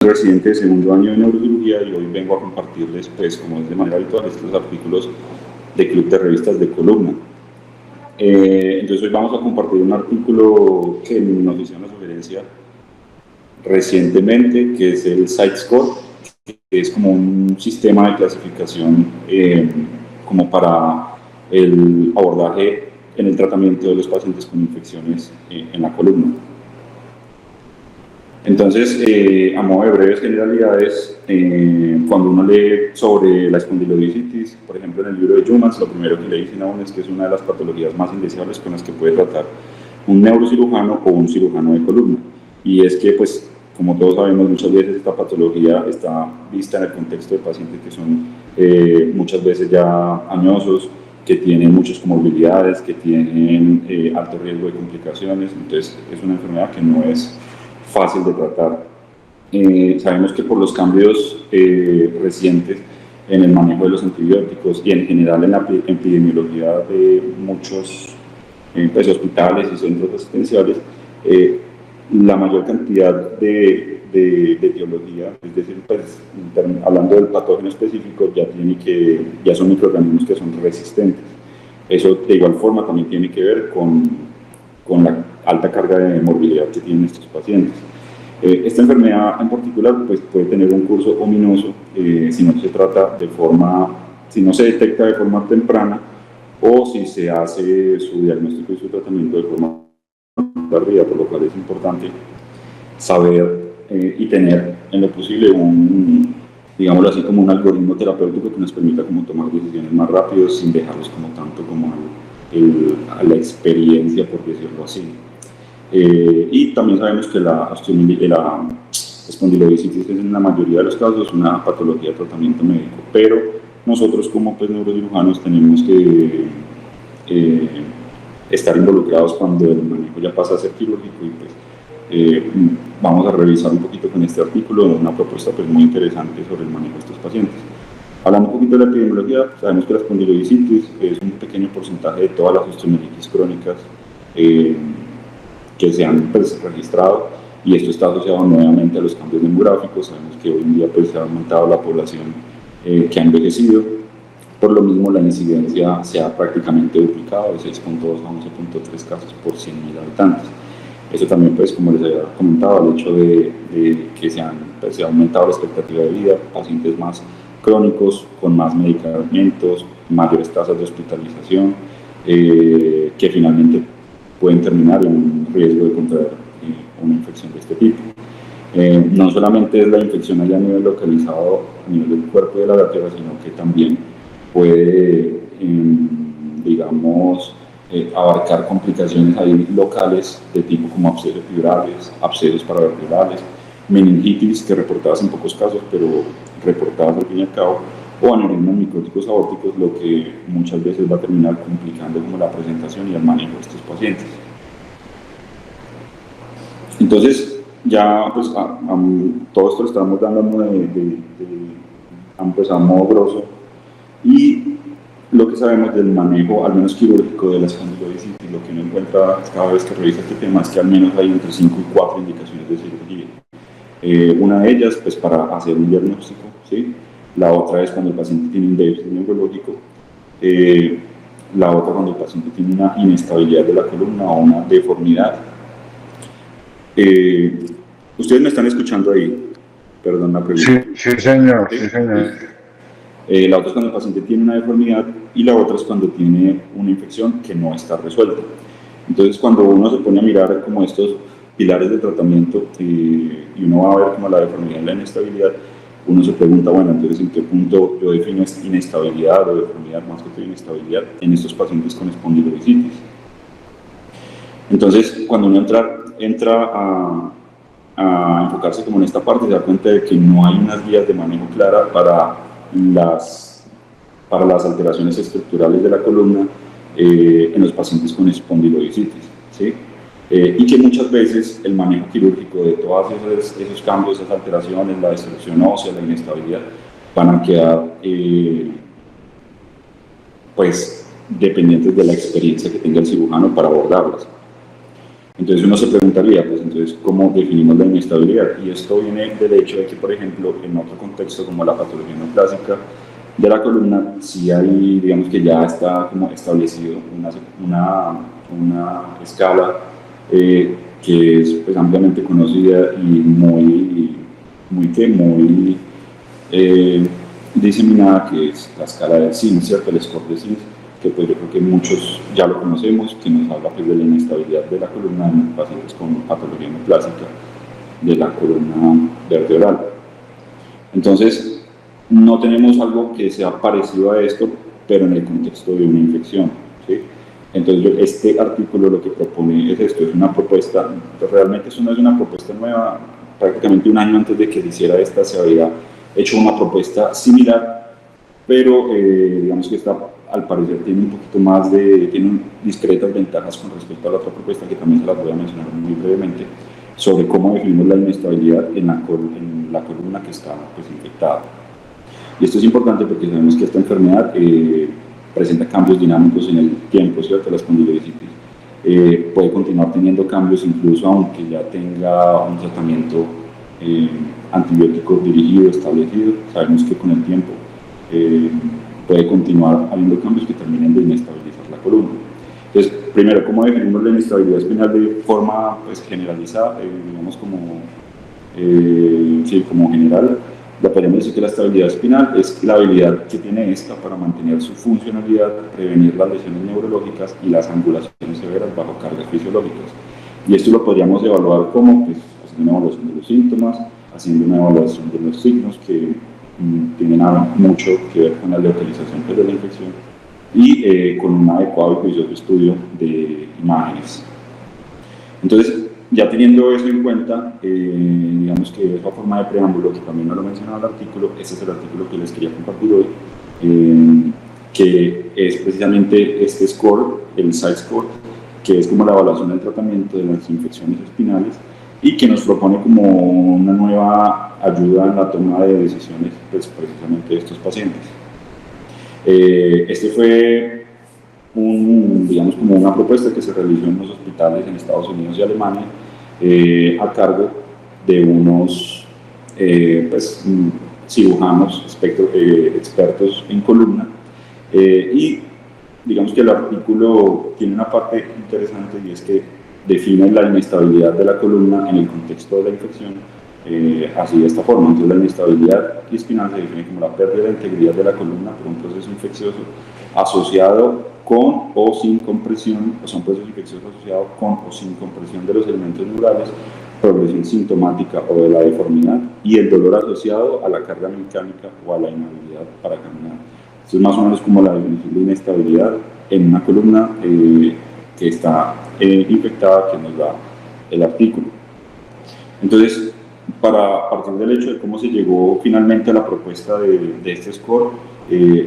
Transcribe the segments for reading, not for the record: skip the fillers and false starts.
Residente de segundo año de neurocirugía y hoy vengo a compartirles, pues como es de manera habitual, estos artículos de Club de Revistas de Columna. Entonces hoy vamos a compartir un artículo que nos hicieron la sugerencia recientemente, que es el SiteScore, que es como un sistema de clasificación como para el abordaje en el tratamiento de los pacientes con infecciones en la columna. Entonces, a modo de breves generalidades, cuando uno lee sobre la espondilodicitis, por ejemplo en el libro de Jumans, lo primero que le dicen a uno es que es una de las patologías más indeseables con las que puede tratar un neurocirujano o un cirujano de columna. Y es que, pues, como todos sabemos, muchas veces esta patología está vista en el contexto de pacientes que son muchas veces ya añosos, que tienen muchas comorbilidades, que tienen alto riesgo de complicaciones. Entonces, es una enfermedad que no es fácil de tratar. Sabemos que por los cambios recientes en el manejo de los antibióticos y en general en la epidemiología de muchos pues, hospitales y centros asistenciales, la mayor cantidad de etiología, es decir, pues, hablando del patógeno específico, ya son microorganismos que son resistentes. Eso de igual forma también tiene que ver con la alta carga de morbilidad que tienen estos pacientes. Esta enfermedad en particular pues, puede tener un curso ominoso si no se detecta de forma temprana o si se hace su diagnóstico y su tratamiento de forma tardía, por lo cual es importante saber y tener en lo posible digámoslo así, como un algoritmo terapéutico que nos permita como tomar decisiones más rápido sin dejarlos como tanto como a la experiencia, por decirlo así. Y también sabemos que la espondilodicitis es en la mayoría de los casos una patología de tratamiento médico, pero nosotros como pues, neurocirujanos tenemos que estar involucrados cuando el manejo ya pasa a ser quirúrgico y pues, vamos a revisar un poquito con este artículo una propuesta pues, muy interesante sobre el manejo de estos pacientes. Hablando un poquito de la epidemiología, sabemos que la espondilodicitis es un pequeño porcentaje de todas las osteomielitis crónicas que se han pues, registrado, y esto está asociado nuevamente a los cambios demográficos. Sabemos que hoy en día pues, se ha aumentado la población que ha envejecido, por lo mismo la incidencia se ha prácticamente duplicado de 6.2 a 11.3 casos por 100.000 habitantes. Eso también, pues, como les había comentado, el hecho de que se ha aumentado la expectativa de vida, pacientes más crónicos, con más medicamentos, mayores tasas de hospitalización, que finalmente pueden terminar en un riesgo de contraer una infección de este tipo. No solamente es la infección allá a nivel localizado, a nivel del cuerpo y de la vértebra, sino que también puede, digamos, abarcar complicaciones ahí locales de tipo como abscesos fibrales, abscesos paravertebrales, meningitis, que reportadas en pocos casos, pero reportadas al fin y al cabo, o aneurismas micróticos aórticos, lo que muchas veces va a terminar complicando como la presentación y el manejo de estos pacientes. Entonces, ya pues todo esto lo estamos dando a modo grosso, y lo que sabemos del manejo, al menos quirúrgico, de la espondilodicitis, lo que uno encuentra cada vez que revisa este tema es que al menos hay entre 5 y 4 indicaciones de cirugía. Una de ellas, pues para hacer un diagnóstico, ¿sí? La otra es cuando el paciente tiene un déficit neurológico, la otra cuando el paciente tiene una inestabilidad de la columna o una deformidad. Ustedes me están escuchando ahí, perdón la pregunta. Sí, señor, sí, señor. La otra es cuando el paciente tiene una deformidad y la otra es cuando tiene una infección que no está resuelta. Entonces, cuando uno se pone a mirar como estos pilares de tratamiento y uno va a ver como la deformidad y la inestabilidad, uno se pregunta, bueno, entonces, ¿en qué punto yo defino inestabilidad o deformidad, más que todo inestabilidad, en estos pacientes con espondilodicitis? Entonces, cuando uno entra a enfocarse como en esta parte, se da cuenta de que no hay unas guías de manejo clara para las alteraciones estructurales de la columna en los pacientes con espondilodicitis, ¿sí? Y que muchas veces el manejo quirúrgico de todos esos cambios, esas alteraciones, la destrucción ósea, la inestabilidad, van a quedar pues dependientes de la experiencia que tenga el cirujano para abordarlas. Entonces uno se preguntaría, pues entonces, ¿cómo definimos la inestabilidad? Y esto viene del hecho de que, por ejemplo, en otro contexto como la patología neoplásica de la columna, sí hay, digamos que ya está como establecido una escala que es pues, ampliamente conocida y muy diseminada, que es la escala de Sins, ¿cierto? El score de Sins, que pues yo creo que muchos ya lo conocemos, que nos habla pues, de la inestabilidad de la columna en pacientes con patología neoplásica de la columna vertebral. Entonces, no tenemos algo que sea parecido a esto, pero en el contexto de una infección, ¿sí? Entonces, este artículo lo que propone es esto, es una propuesta, realmente eso no es una propuesta nueva, prácticamente un año antes de que se hiciera esta se había hecho una propuesta similar, pero digamos que esta al parecer tiene un poquito más tiene discretas ventajas con respecto a la otra propuesta que también se las voy a mencionar muy brevemente, sobre cómo definimos la inestabilidad en la columna que está pues, infectada. Y esto es importante porque sabemos que esta enfermedad presenta cambios dinámicos en el tiempo, ¿cierto? La espondilodicitis puede continuar teniendo cambios incluso aunque ya tenga un tratamiento antibiótico dirigido, establecido. Sabemos que con el tiempo puede continuar habiendo cambios que terminen de inestabilizar la columna. Entonces, primero, ¿cómo definimos la inestabilidad espinal de forma pues, generalizada? Digamos como general, la podemos decir que la estabilidad espinal es la habilidad que tiene esta para mantener su funcionalidad, prevenir las lesiones neurológicas y las angulaciones severas bajo cargas fisiológicas. Y esto lo podríamos evaluar como pues, haciendo una evaluación de los síntomas, haciendo una evaluación de los signos que tienen mucho que ver con la localización de la infección y con un adecuado y juicioso estudio de imágenes. Entonces, ya teniendo eso en cuenta, digamos que esa forma de preámbulo, que también no lo mencionaba el artículo, este es el artículo que les quería compartir hoy, que es precisamente este score, el SIDE score, que es como la evaluación del tratamiento de las infecciones espinales y que nos propone como una nueva ayuda en la toma de decisiones pues, precisamente de estos pacientes. Este fue digamos como una propuesta que se realizó en los hospitales en Estados Unidos y Alemania a cargo de unos pues, cirujanos expertos en columna y digamos que el artículo tiene una parte interesante y es que define la inestabilidad de la columna en el contexto de la infección así de esta forma. Entonces la inestabilidad espinal se define como la pérdida de integridad de la columna por un proceso infeccioso asociado con o sin compresión, o sea, un proceso infeccioso asociado con o sin compresión de los elementos neurales, progresión sintomática o de la deformidad y el dolor asociado a la carga mecánica o a la inhabilidad para caminar. Esto es más o menos como la definición de inestabilidad en una columna que está infectada que nos da el artículo. Entonces, a partir del hecho de cómo se llegó finalmente a la propuesta de este score,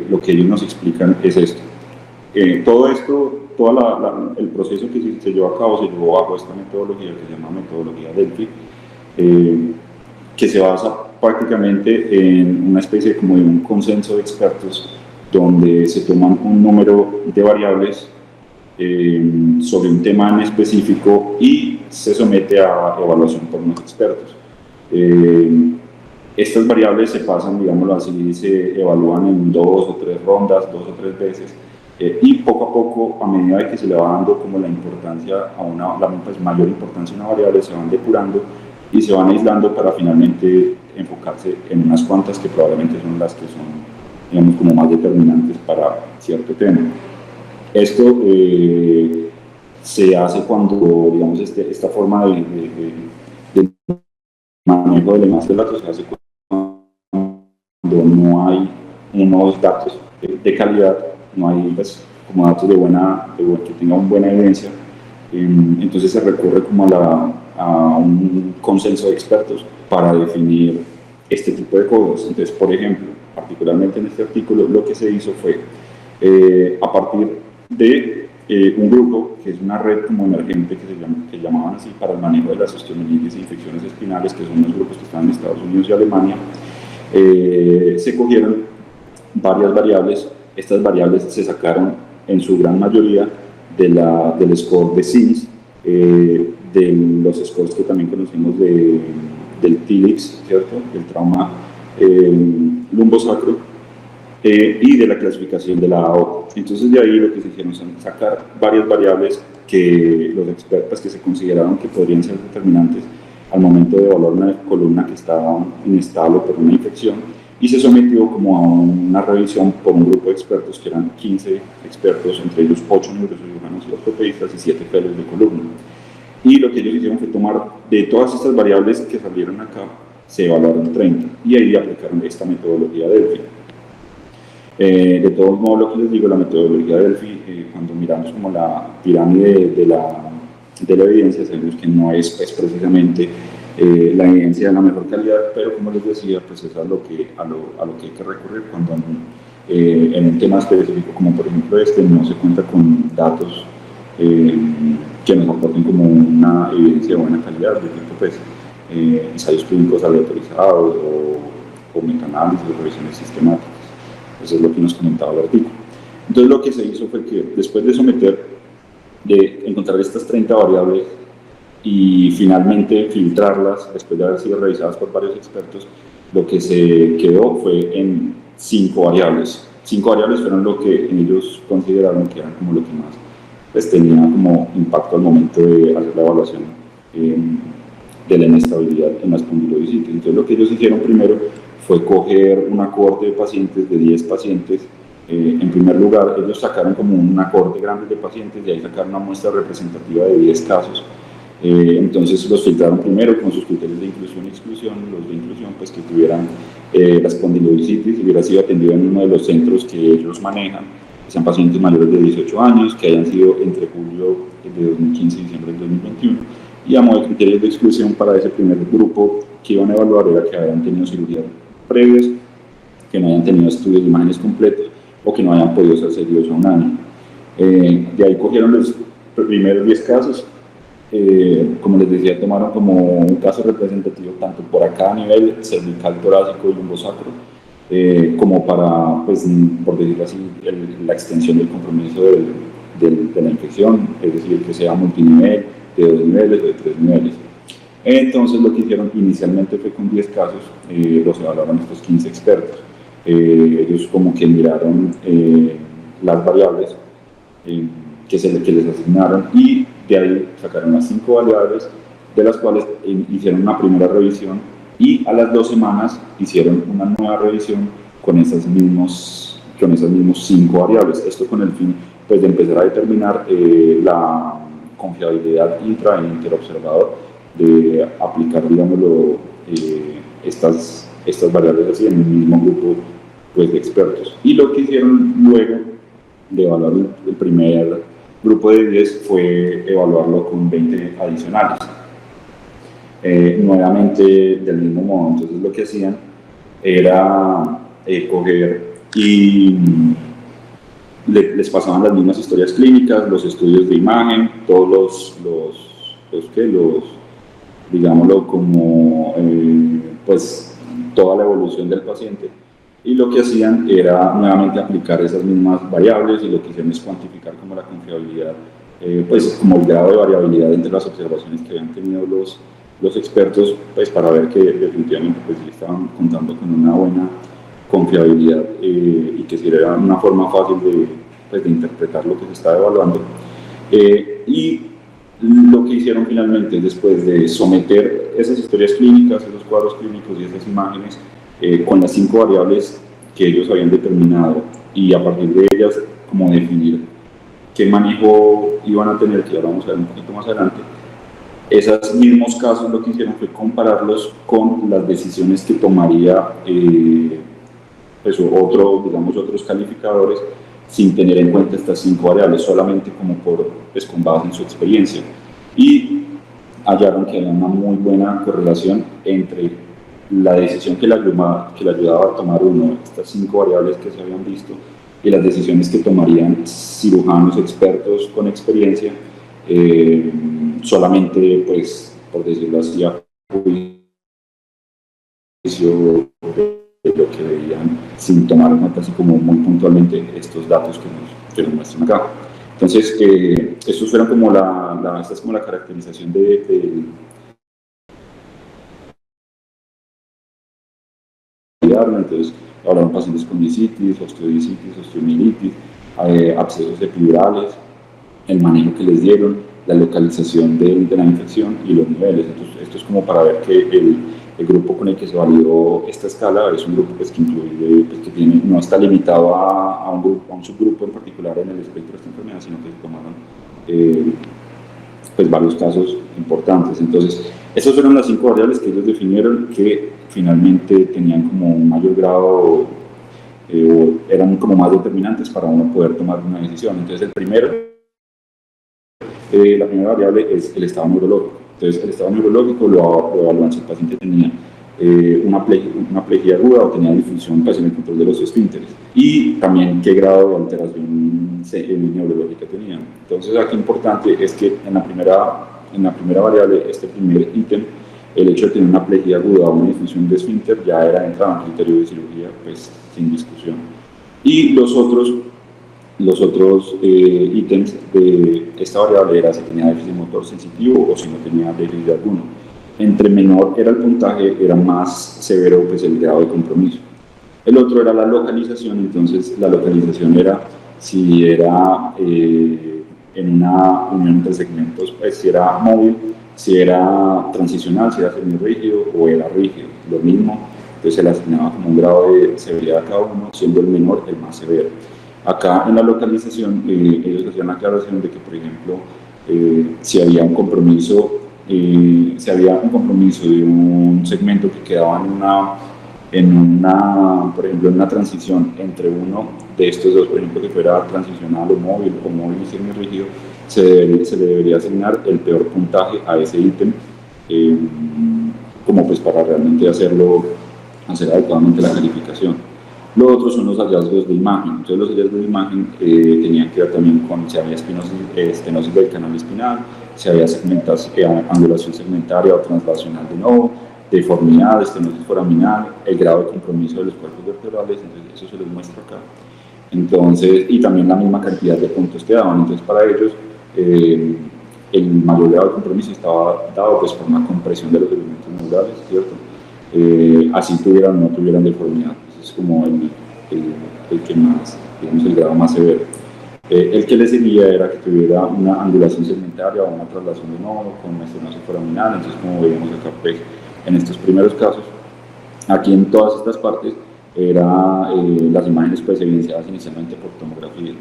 lo que ellos nos explican es esto. Todo esto, el proceso que se llevó a cabo se llevó bajo esta metodología que se llama metodología Delphi, que se basa prácticamente en una especie como de un consenso de expertos donde se toman un número de variables sobre un tema en específico y se somete a evaluación por unos expertos. Estas variables se pasan, digámoslo así, se evalúan en 2 o 3 rondas, 2 o 3 veces, y poco a poco, a medida de que se le va dando como la importancia pues, mayor importancia a una variable, se van depurando y se van aislando para finalmente enfocarse en unas cuantas que probablemente son las que son, digamos, como más determinantes para cierto tema. Esto se hace cuando, digamos, esta forma de manejo de más de datos se hace cuando no hay unos datos de calidad, no hay pues, como datos que tengan buena evidencia, entonces se recurre como a un consenso de expertos para definir este tipo de cosas. Entonces, por ejemplo, particularmente en este artículo, lo que se hizo fue, a partir de un grupo, que es una red como emergente que llamaban así para el manejo de las osteomielitis e infecciones espinales, que son los grupos que están en Estados Unidos y Alemania, se cogieron varias variables. Estas variables se sacaron en su gran mayoría del score de SINS, de los scores que también conocemos del TILIX, ¿cierto? Del trauma lumbosacro, y de la clasificación de la AO. Entonces de ahí lo que se hicieron son sacar varias variables que los expertos que se consideraron que podrían ser determinantes al momento de evaluar una columna que estaba inestable por una infección, y se sometió como a una revisión por un grupo de expertos que eran 15 expertos, entre ellos 8 neurocirujanos y ortopedistas y 7 fellows de columna. Y lo que ellos hicieron fue tomar de todas estas variables que salieron acá, se evaluaron 30 y ahí aplicaron esta metodología Delphi. De todos modos, lo que les digo, la metodología Delphi, cuando miramos como la pirámide de la evidencia, sabemos que no es pues, precisamente la evidencia de la mejor calidad, pero como les decía, pues es a lo que hay que recurrir cuando en un tema específico como por ejemplo no se cuenta con datos que nos aporten como una evidencia de buena calidad, de tipo pues ensayos clínicos aleatorizados o metaanálisis o revisiones sistemáticas. Eso es lo que nos comentaba el artículo. Entonces lo que se hizo fue que después de encontrar estas 30 variables y finalmente filtrarlas, después de haber sido revisadas por varios expertos, lo que se quedó fue en 5 variables. 5 variables fueron lo que ellos consideraron que eran como lo que más pues, tenía como impacto al momento de hacer la evaluación de la inestabilidad en la espondilodicitis. Entonces lo que ellos hicieron primero fue coger una cohorte de pacientes, de 10 pacientes. En primer lugar, ellos sacaron como una cohorte grande de pacientes y ahí sacaron una muestra representativa de 10 casos. Entonces los filtraron primero con sus criterios de inclusión y exclusión. Los de inclusión pues que tuvieran la espondilodicitis y hubiera sido atendido en uno de los centros que ellos manejan, que sean pacientes mayores de 18 años, que hayan sido entre julio de 2015 y diciembre de 2021. Y a modo de criterios de exclusión para ese primer grupo que iban a evaluar era que hayan tenido cirugías previas, que no hayan tenido estudios de imágenes completos o que no hayan podido ser seguidos a un año. De ahí cogieron los primeros 10 casos. Como les decía, tomaron como un caso representativo tanto por acá a nivel cervical, torácico y lumbosacro, como para, pues, por decirlo así, la extensión del compromiso de la infección, es decir, que sea multinivel, de 2 niveles o de 3 niveles. Entonces lo que hicieron inicialmente fue con 10 casos, los evaluaron estos 15 expertos. Ellos como que miraron las variables que les asignaron y de ahí sacaron las 5 variables, de las cuales hicieron una primera revisión y a las 2 semanas hicieron una nueva revisión con esas mismas 5 variables. Esto con el fin pues, de empezar a determinar la confiabilidad intra e interobservador de aplicar, digámoslo, estas variables así en el mismo grupo pues, de expertos. Y lo que hicieron luego de evaluar el primer grupo de 10 fue evaluarlo con 20 adicionales. Nuevamente del mismo modo, entonces lo que hacían era coger y les pasaban las mismas historias clínicas, los estudios de imagen, todos los digámoslo como pues toda la evolución del paciente, y lo que hacían era nuevamente aplicar esas mismas variables y lo que hicieron es cuantificar como la confiabilidad, pues como el grado de variabilidad entre las observaciones que habían tenido los expertos, pues para ver que definitivamente pues sí estaban contando con una buena confiabilidad y que sí era una forma fácil de interpretar lo que se estaba evaluando. Y lo que hicieron finalmente, después de someter esas historias clínicas, esos cuadros clínicos y esas imágenes con las 5 variables que ellos habían determinado y a partir de ellas como definir qué manejo iban a tener, que ahora vamos a ver un poquito más adelante, esos mismos casos lo que hicieron fue compararlos con las decisiones que tomaría pues otros calificadores sin tener en cuenta estas 5 variables, solamente como pues, con base en su experiencia. Y hallaron que había una muy buena correlación entre la decisión que le ayudaba a tomar uno de estas 5 variables que se habían visto y las decisiones que tomarían cirujanos expertos con experiencia, solamente, pues, por decirlo así, a juicio de lo que veían, sin tomar en cuenta así como muy puntualmente estos datos que nos muestran acá. Entonces, estos fueron como esta es como la caracterización entonces hablaron pacientes con disitis, osteomielitis, abscesos epidurales, el manejo que les dieron, la localización de la infección y los niveles. Entonces, esto es como para ver que el grupo con el que se validó esta escala es un grupo pues, que incluye, pues, que tiene, no está limitado a un subgrupo en particular en el espectro de esta enfermedad, sino que se tomaron pues, varios casos importantes. Entonces, esas fueron las 5 variables que ellos definieron que finalmente tenían como un mayor grado o eran como más determinantes para uno poder tomar una decisión. Entonces, la primera variable es el estado neurológico. Entonces, el estado neurológico lo evalúan si el paciente tenía una plejía aguda o tenía disfunción pues, en el control de los esfínteres y también qué grado de alteración neurológica tenía. Entonces, aquí importante es que en la primera variable, este primer ítem, el hecho de tener una plejía aguda o una disfunción de esfínter ya era entrado en criterio de cirugía, pues sin discusión. Y los otros ítems de esta variable era si tenía déficit motor sensitivo o si no tenía déficit alguno. Entre menor era el puntaje, era más severo pues, el grado de compromiso. El otro era la localización, entonces la localización era si era en una unión entre segmentos, pues, si era móvil, si era transicional, si era semirrígido o era rígido, lo mismo. Entonces se le asignaba como un grado de severidad a cada uno, siendo el menor el más severo. Acá en la localización, ellos hacían la aclaración de que, por ejemplo, si había un compromiso de un segmento que quedaba por ejemplo, en una transición entre uno de estos dos, por ejemplo, que fuera transicional o móvil y semirrígido, se le debería asignar el peor puntaje a ese ítem, como pues para realmente hacer adecuadamente la calificación. Lo otro son los hallazgos de imagen. Entonces, los hallazgos de imagen tenían que ver también con si había estenosis del canal espinal, si había angulación segmentaria o translacional de nodo, deformidad, estenosis foraminal, el grado de compromiso de los cuerpos vertebrales, entonces eso se les muestra acá. Entonces, y también la misma cantidad de puntos que daban. Entonces, para ellos, el mayor grado de compromiso estaba dado pues, por una compresión de los elementos neurales, ¿cierto? Así tuvieran o no tuvieran deformidad. Es como el que más, digamos, el grado más severo. El que le seguía era que tuviera una angulación segmentaria o una traslación de nodo con estenosis foraminal. Entonces, como veíamos acá, pues, en estos primeros casos, aquí en todas estas partes, las imágenes pues, evidenciadas inicialmente por tomografía.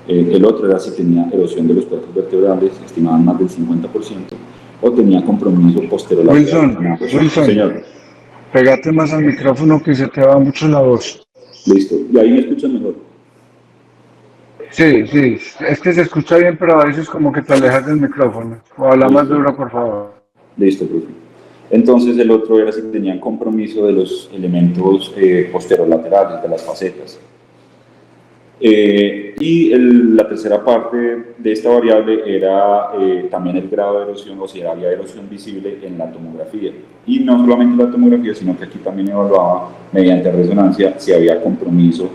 El otro era si tenía erosión de los cuerpos vertebrales, estimaban más del 50%, o tenía compromiso posterolateral. Wilson, señor. Pégate más al micrófono que se te va mucho la voz. Listo, y ahí me escuchan mejor. Sí, es que se escucha bien, pero a veces como que te alejas del micrófono. O habla más duro, por favor. Listo, profe. Entonces el otro era si tenían compromiso de los elementos posterolaterales, de las facetas. Y la tercera parte de esta variable era también el grado de erosión, o si había erosión visible en la tomografía. Y no solamente en la tomografía, sino que aquí también evaluaba mediante resonancia si había compromiso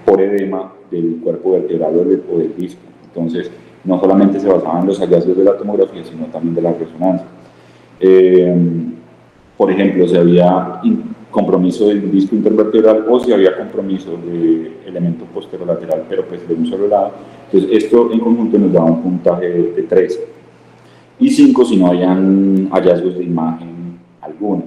por edema del cuerpo vertebral o del disco. Entonces, no solamente se basaban en los hallazgos de la tomografía, sino también de la resonancia. Por ejemplo, si había compromiso del disco intervertebral o si había compromiso de elemento posterolateral, pero pues de un solo lado. Entonces, esto en conjunto nos da un puntaje de 3. Y 5 si no habían hallazgos de imagen alguna.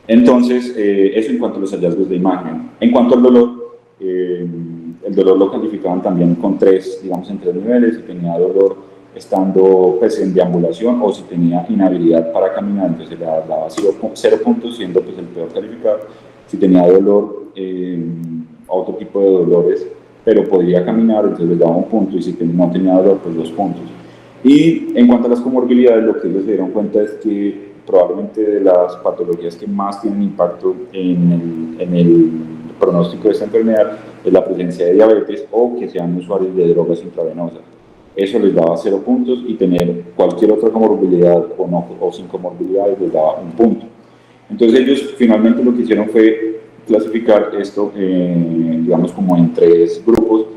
Entonces, eso en cuanto a los hallazgos de imagen. En cuanto al dolor, el dolor lo calificaban también con 3, digamos en 3 niveles, si tenía dolor estando pues, en deambulación o si tenía inhabilidad para caminar, entonces le daba 0 puntos, siendo pues, el peor calificado. Si tenía dolor, otro tipo de dolores, pero podía caminar, entonces le daba 1 punto, y si no tenía dolor, pues 2 puntos. Y en cuanto a las comorbilidades, lo que ellos se dieron cuenta es que probablemente de las patologías que más tienen impacto en el pronóstico de esta enfermedad es la presencia de diabetes o que sean usuarios de drogas intravenosas. Eso les daba 0 puntos, y tener cualquier otra comorbilidad o sin comorbilidades les daba 1 punto. Entonces ellos finalmente lo que hicieron fue clasificar esto, digamos, como en 3 grupos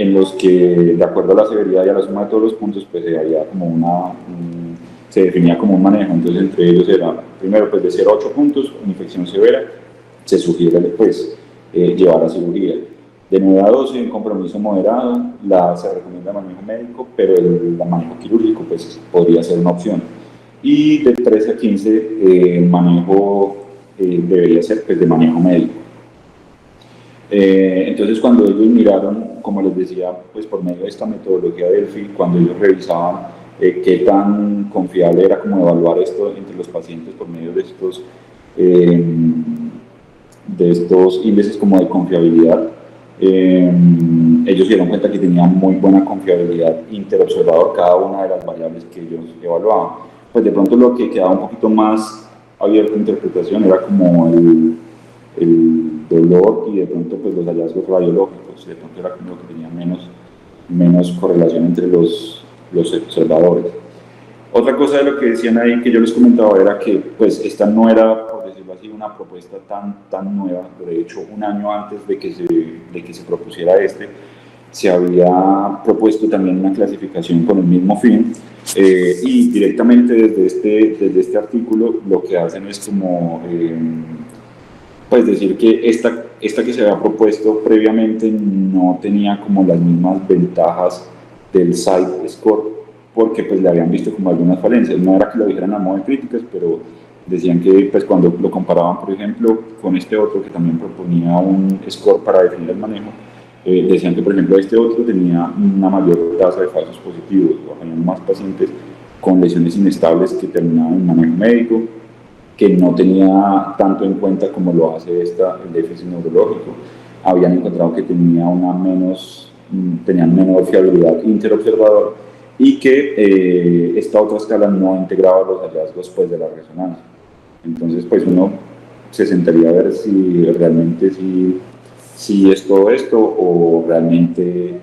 en los que, de acuerdo a la severidad y a la suma de todos los puntos, pues había como se definía como un manejo. Entonces, entre ellos era, primero, pues de 0 a 8 puntos, una infección severa, se sugiere pues llevar a cirugía. De 9 a 12, un compromiso moderado, se recomienda manejo médico, pero el manejo quirúrgico pues podría ser una opción. Y de 13 a 15, manejo debería ser pues de manejo médico. Entonces, cuando ellos miraron, como les decía, pues por medio de esta metodología Delphi, cuando ellos revisaban qué tan confiable era como evaluar esto entre los pacientes por medio de estos índices como de confiabilidad, ellos se dieron cuenta que tenían muy buena confiabilidad interobservador cada una de las variables que ellos evaluaban. Pues de pronto lo que quedaba un poquito más abierto a interpretación era como el dolor y de pronto pues los hallazgos radiológicos, de pronto era como lo que tenía menos correlación entre los observadores. Otra cosa de lo que decían ahí que yo les comentaba era que pues esta no era, por decirlo así, una propuesta tan nueva. De hecho, un año antes de que se propusiera se había propuesto también una clasificación con el mismo fin, y directamente desde este artículo lo que hacen es como pues decir que esta que se había propuesto previamente no tenía como las mismas ventajas del site score, porque pues le habían visto como algunas falencias. No era que lo dijeran a modo de críticas, pero decían que pues cuando lo comparaban, por ejemplo, con este otro que también proponía un score para definir el manejo, decían que por ejemplo este otro tenía una mayor tasa de falsos positivos, o había más pacientes con lesiones inestables que terminaban en manejo médico, que no tenía tanto en cuenta como lo hace el déficit neurológico. Habían encontrado que tenían menor fiabilidad interobservador y que esta otra escala no integraba los hallazgos pues, de la resonancia. Entonces, pues uno se sentaría a ver si realmente si es todo esto o realmente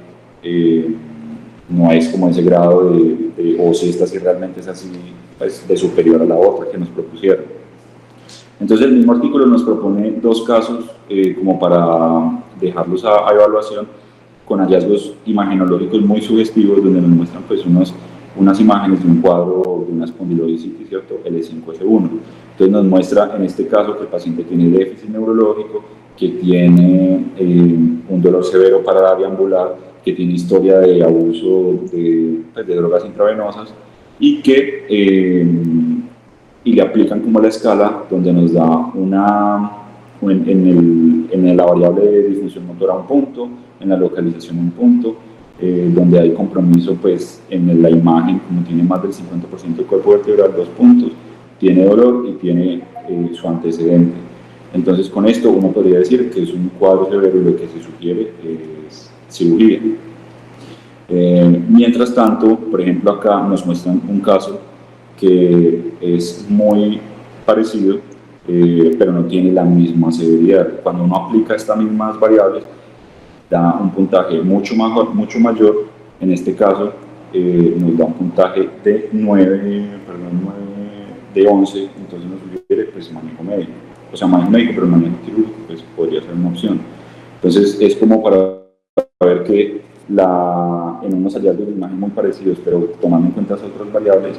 no es como ese grado o si esta sí realmente es así pues, de superior a la otra que nos propusieron. Entonces el mismo artículo nos propone dos casos como para dejarlos a evaluación con hallazgos imagenológicos muy sugestivos donde nos muestran pues unas imágenes de un cuadro de una espondilodicitis, ¿cierto? L5S1. Entonces nos muestra en este caso que el paciente tiene déficit neurológico, que tiene un dolor severo para deambular, que tiene historia de abuso de drogas intravenosas y que y le aplican como la escala donde nos da en la variable de disfunción motora un punto, en la localización un punto, donde hay compromiso pues en la imagen, como tiene más del 50% del cuerpo vertebral, 2 puntos, tiene dolor y tiene su antecedente. Entonces con esto uno podría decir que es un cuadro severo y lo que se sugiere es cirugía. Mientras tanto, por ejemplo acá nos muestran un caso que es muy parecido, pero no tiene la misma severidad. Cuando uno aplica estas mismas variables, da un puntaje mucho mayor. En este caso, nos da un puntaje de 11, entonces nos sugiere pues, manejo médico. O sea, manejo médico, pero manejo quirúrgico pues, podría ser una opción. Entonces, es como para ver que en unos hallazgos de imagen muy parecidos, pero tomando en cuenta esas otras variables,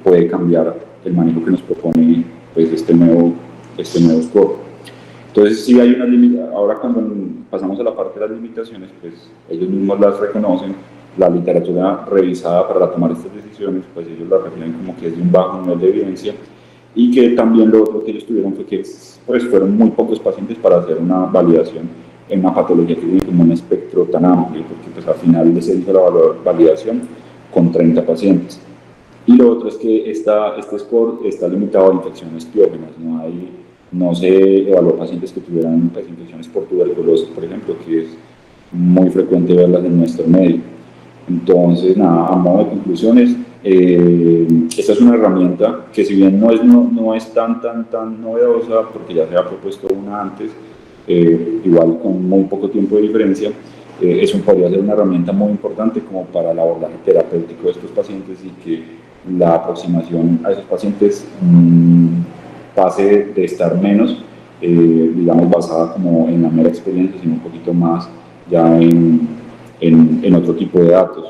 puede cambiar el manejo que nos propone pues, este nuevo score. Entonces, sí hay unas limitaciones. Ahora, cuando pasamos a la parte de las limitaciones, pues ellos mismos las reconocen. La literatura revisada para tomar estas decisiones, pues ellos la refieren como que es de un bajo nivel de evidencia y que también lo otro que ellos tuvieron fue que pues, fueron muy pocos pacientes para hacer una validación en una patología que tiene como un espectro tan amplio, porque pues, al final se hizo la validación con 30 pacientes. Y lo otro es que este score está limitado a infecciones piógenas, no se evaluó pacientes que tuvieran pues, infecciones por tuberculosis, por ejemplo, que es muy frecuente verlas en nuestro medio. Entonces, nada, a modo de conclusiones, esta es una herramienta que si bien no es tan novedosa, porque ya se ha propuesto una antes, igual con muy poco tiempo de diferencia, eso podría ser una herramienta muy importante como para el abordaje terapéutico de estos pacientes y que la aproximación a esos pacientes pase de estar menos, digamos, basada como en la mera experiencia, sino un poquito más ya en en otro tipo de datos.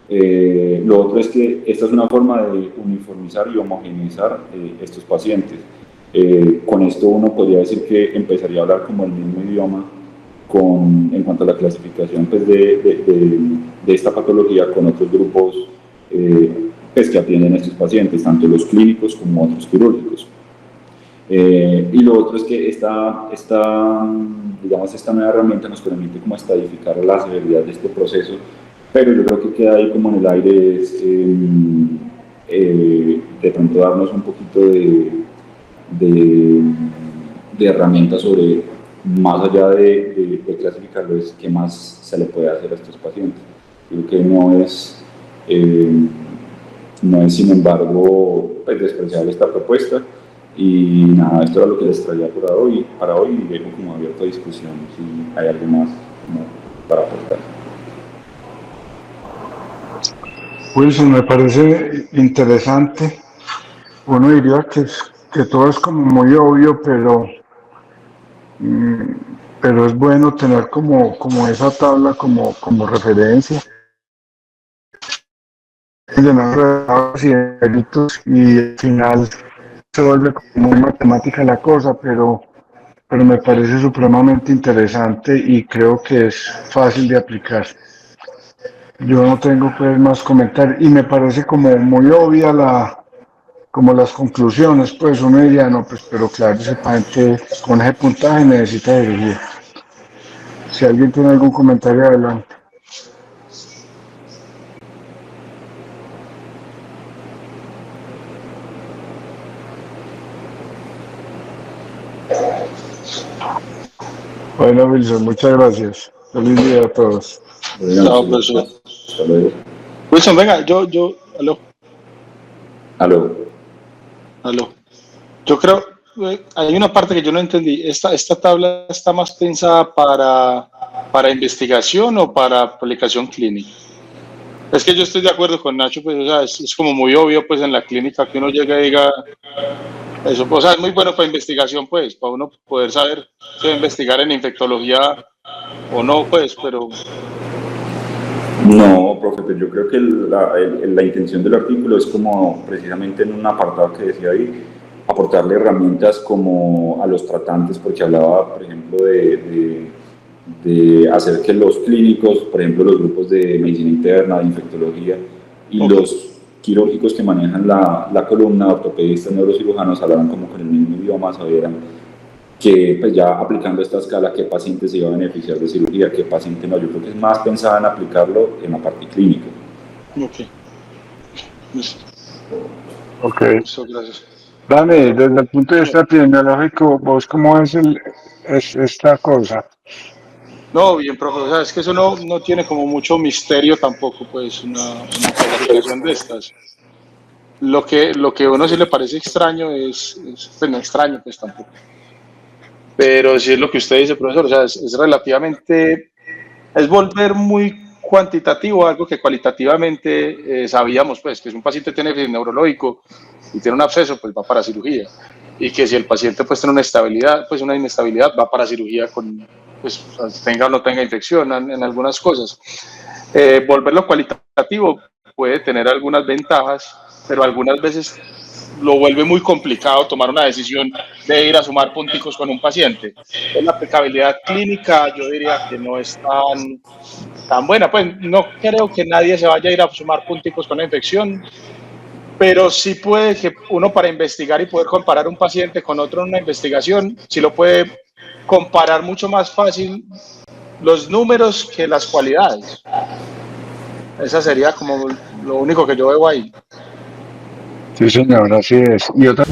Lo otro es que esta es una forma de uniformizar y homogeneizar estos pacientes. Con esto uno podría decir que empezaría a hablar como el mismo idioma en cuanto a la clasificación pues, de esta patología con otros grupos pues, que atienden a estos pacientes, tanto los clínicos como otros quirúrgicos. Y lo otro es que digamos, esta nueva herramienta nos permite como estadificar la severidad de este proceso, pero yo creo que queda ahí como en el aire de pronto darnos un poquito de herramientas sobre, más allá de clasificarlo, es qué más se le puede hacer a estos pacientes. Creo que no es sin embargo pues, despreciable esta propuesta. Y nada, esto era lo que les traía para hoy y dejo como abierto a discusión si hay algo más para aportar. Wilson, me parece interesante. Uno diría que todo es como muy obvio, pero es bueno tener como esa tabla como referencia. Llenar y delitos y al final se vuelve como muy matemática la cosa, pero me parece supremamente interesante y creo que es fácil de aplicar. Yo no tengo pues más comentar y me parece como muy obvia como las conclusiones, pues uno diría, no, pues pero claro, ese paciente con ese puntaje necesita cirugía. Si alguien tiene algún comentario, adelante. Bueno, Wilson, muchas gracias. Feliz día a todos. Chao, profesor. Hasta luego. Wilson, venga, aló. Yo creo, hay una parte que yo no entendí. ¿Esta tabla está más pensada para investigación o para aplicación clínica? Es que yo estoy de acuerdo con Nacho, pues, o sea, es como muy obvio, pues, en la clínica que uno llega y diga eso, o sea, es muy bueno para investigación, pues, para uno poder saber si va a investigar en infectología o no, pues, pero... No, profe, pues yo creo que la intención del artículo es como precisamente en un apartado que decía ahí, aportarle herramientas como a los tratantes, porque hablaba, por ejemplo, de hacer que los clínicos, por ejemplo, los grupos de medicina interna, de infectología y los quirúrgicos que manejan la columna, ortopedistas, neurocirujanos, hablaran como con el mismo idioma, sabieran que pues ya aplicando esta escala, qué paciente se iba a beneficiar de cirugía, qué paciente no. Yo creo que es más pensada en aplicarlo en la parte clínica. Ok. Gracias. Dani, desde el punto de vista epidemiológico, ¿vos cómo es esta cosa? No, bien, profe, o sea, es que eso no tiene como mucho misterio tampoco, pues, una clasificación de estas. Lo que a uno sí le parece extraño pues no extraño, pues tampoco. Pero sí es lo que usted dice, profesor, o sea, es relativamente, es volver muy cuantitativo algo que cualitativamente sabíamos, pues, que si un paciente tiene déficit neurológico y tiene un absceso, pues va para cirugía. Y que si el paciente pues tiene una inestabilidad, va para cirugía pues tenga o no tenga infección en algunas cosas. Volverlo cualitativo puede tener algunas ventajas, pero algunas veces lo vuelve muy complicado tomar una decisión de ir a sumar punticos con un paciente. En la aplicabilidad clínica yo diría que no es tan buena, pues no creo que nadie se vaya a ir a sumar punticos con una infección, pero sí puede que uno para investigar y poder comparar un paciente con otro en una investigación, sí lo puede comparar mucho más fácil los números que las cualidades. Esa sería como lo único que yo veo ahí. Sí, señor, así es. Y otra...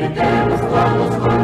unifiquemos todos